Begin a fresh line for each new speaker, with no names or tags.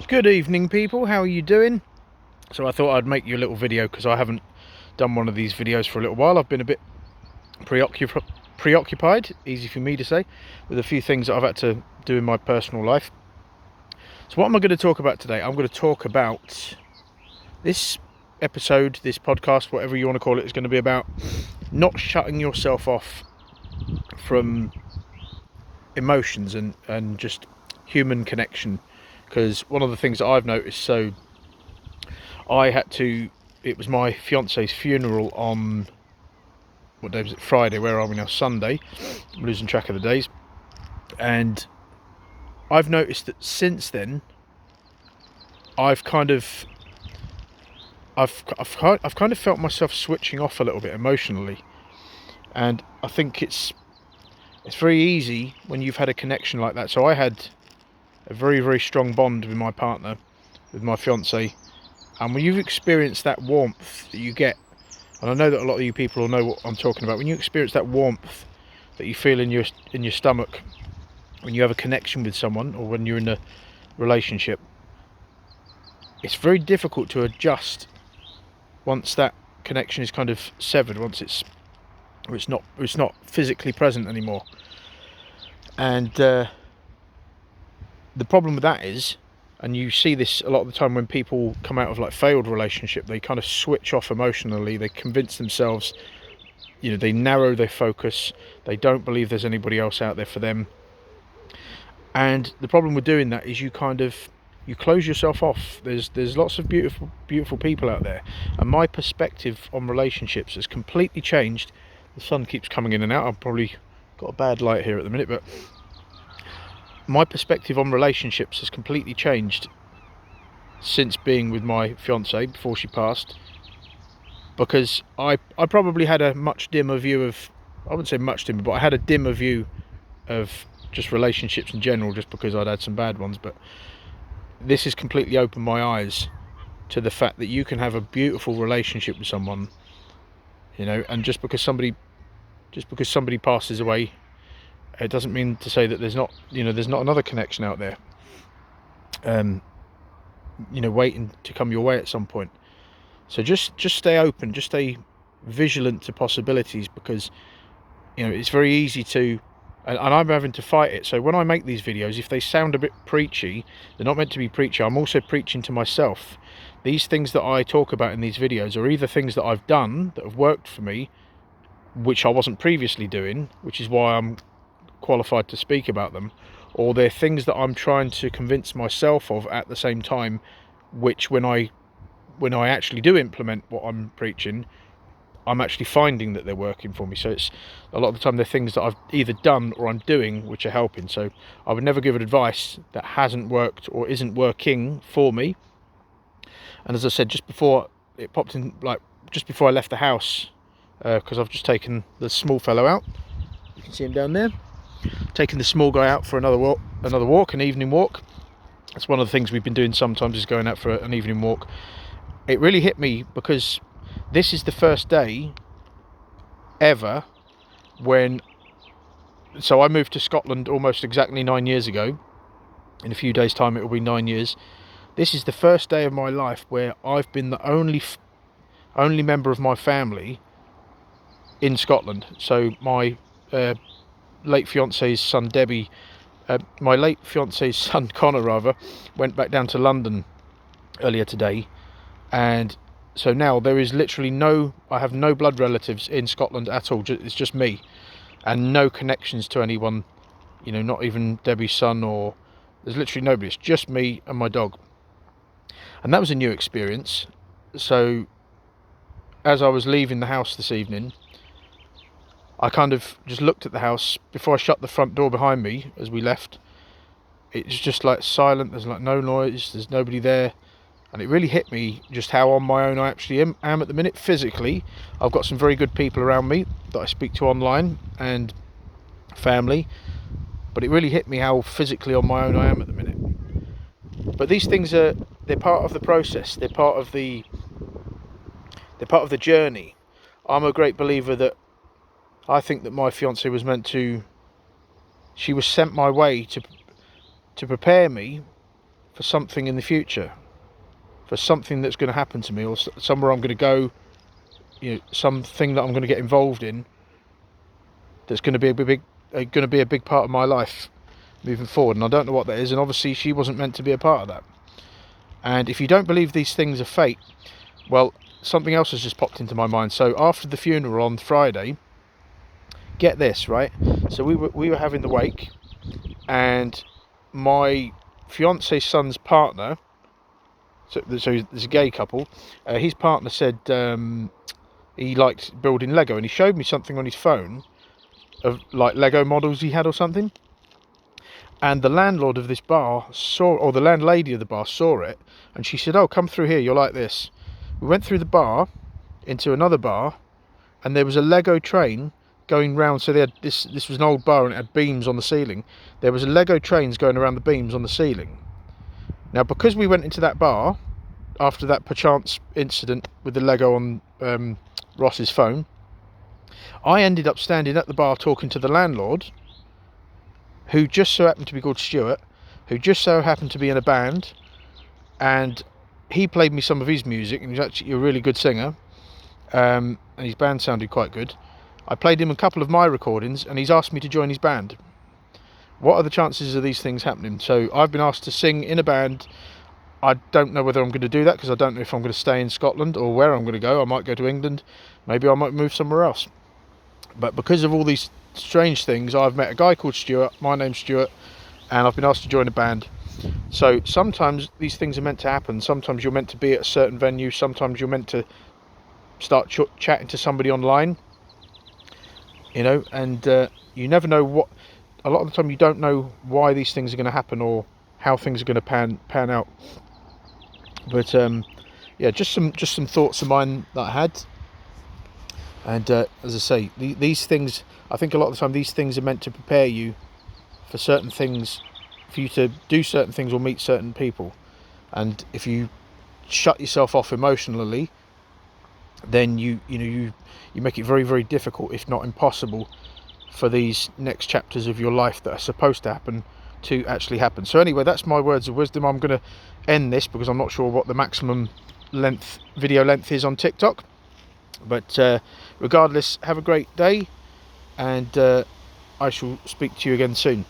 Good evening, people. How are you doing? So I thought I'd make you a little video because I haven't done one of these videos for a little while. I've been a bit preoccupied, easy for me to say, with a few things that I've had to do in my personal life. So what am I going to talk about today? I'm going to talk about this episode, this podcast, whatever you want to call it, is going to be about not shutting yourself off from emotions and just human connection. Because one of the things that I've noticed, so it was my fiance's funeral on, what day was it? Friday. Where are we now? Sunday. I'm losing track of the days. And I've noticed that since then, I've kind of felt myself switching off a little bit emotionally. And I think it's very easy when you've had a connection like that. So I had a very, very strong bond with my partner, with my fiance, and when you've experienced that warmth that you get, and I know that a lot of you people will know what I'm talking about, when you experience that warmth that you feel in your stomach when you have a connection with someone, or when you're in a relationship, it's very difficult to adjust once that connection is kind of severed, once it's not physically present anymore. And the problem with that is, and you see this a lot of the time when people come out of like failed relationship, they kind of switch off emotionally. They convince themselves, they narrow their focus. They don't believe there's anybody else out there for them. And the problem with doing that is you close yourself off. There's lots of beautiful people out there, and my perspective on relationships has completely changed. The sun keeps coming in and out. I've probably got a bad light here at the minute, but my perspective on relationships has completely changed since being with my fiancée before she passed, because I probably had a much dimmer view of, I wouldn't say much dimmer, but I had a dimmer view of just relationships in general, just because I'd had some bad ones. But this has completely opened my eyes to the fact that you can have a beautiful relationship with someone, and just because somebody passes away, it doesn't mean to say that there's not another connection out there, waiting to come your way at some point. So just stay open, just stay vigilant to possibilities, because it's very easy to, and I'm having to fight it. So when I make these videos, if they sound a bit preachy, they're not meant to be preachy. I'm also preaching to myself. These things that I talk about in these videos are either things that I've done that have worked for me, which I wasn't previously doing, which is why I'm qualified to speak about them, or they're things that I'm trying to convince myself of at the same time, which when I actually do implement what I'm preaching, I'm actually finding that they're working for me. So it's a lot of the time they're things that I've either done or I'm doing which are helping. So I would never give advice that hasn't worked or isn't working for me. And as I said, just before it popped in, like just before I left the house, because I've just taken the small fellow out, you can see him down there, taking the small guy out for another walk, an evening walk. That's one of the things we've been doing sometimes, is going out for an evening walk. It really hit me because this is the first day ever so I moved to Scotland almost exactly 9 years ago. In a few days' time it will be 9 years. This is the first day of my life where I've been the only member of my family in Scotland. So my late fiance's son Connor rather, went back down to London earlier today, and so now there is literally I have no blood relatives in Scotland at all. It's just me, and no connections to anyone, not even Debbie's son, or there's literally nobody. It's just me and my dog, and that was a new experience. So as I was leaving the house this evening, I kind of just looked at the house before I shut the front door behind me as we left. It's just like silent, there's like no noise, there's nobody there. And it really hit me just how on my own I actually am at the minute physically. I've got some very good people around me that I speak to online and family, but it really hit me how physically on my own I am at the minute. But these things they're part of the process. They're part of the journey. I'm a great believer that I think that my fiancée was sent my way to prepare me for something in the future, for something that's going to happen to me, or somewhere I'm going to go, something that I'm going to get involved in, that's going to be a big part of my life moving forward. And I don't know what that is, and obviously she wasn't meant to be a part of that. And if you don't believe these things are fate, well, something else has just popped into my mind. So after the funeral on Friday, get this, right? So we were having the wake, and my fiance's son's partner, so there's a gay couple, his partner said he liked building Lego, and he showed me something on his phone of like Lego models he had or something. And the landlord of this bar or the landlady of the bar saw it, and she said, "Oh, come through here, you'll like this." We went through the bar into another bar, and there was a Lego train going round. So they had this was an old bar, and it had beams on the ceiling. There was a Lego trains going around the beams on the ceiling. Now, because we went into that bar after that perchance incident with the Lego on Ross's phone, I ended up standing at the bar talking to the landlord, who just so happened to be called Stuart, who just so happened to be in a band, and he played me some of his music, and he's actually a really good singer, and his band sounded quite good. I played him a couple of my recordings, and he's asked me to join his band. What are the chances of these things happening? So I've been asked to sing in a band. I don't know whether I'm going to do that, because I don't know if I'm going to stay in Scotland or where I'm going to go. I might go to England, maybe I might move somewhere else. But because of all these strange things, I've met a guy called Stuart, my name's Stuart, and I've been asked to join a band. So sometimes these things are meant to happen. Sometimes you're meant to be at a certain venue, sometimes you're meant to start chatting to somebody online, and you never know what. A lot of the time you don't know why these things are going to happen or how things are going to pan out. But yeah, just some thoughts of mine that I had. And as I say, these things, I think a lot of the time these things are meant to prepare you for certain things, for you to do certain things or meet certain people. And if you shut yourself off emotionally, then you make it very, very difficult, if not impossible, for these next chapters of your life that are supposed to happen to actually happen. So anyway, that's my words of wisdom. I'm going to end this because I'm not sure what the maximum video length is on TikTok. But regardless, have a great day, and I shall speak to you again soon.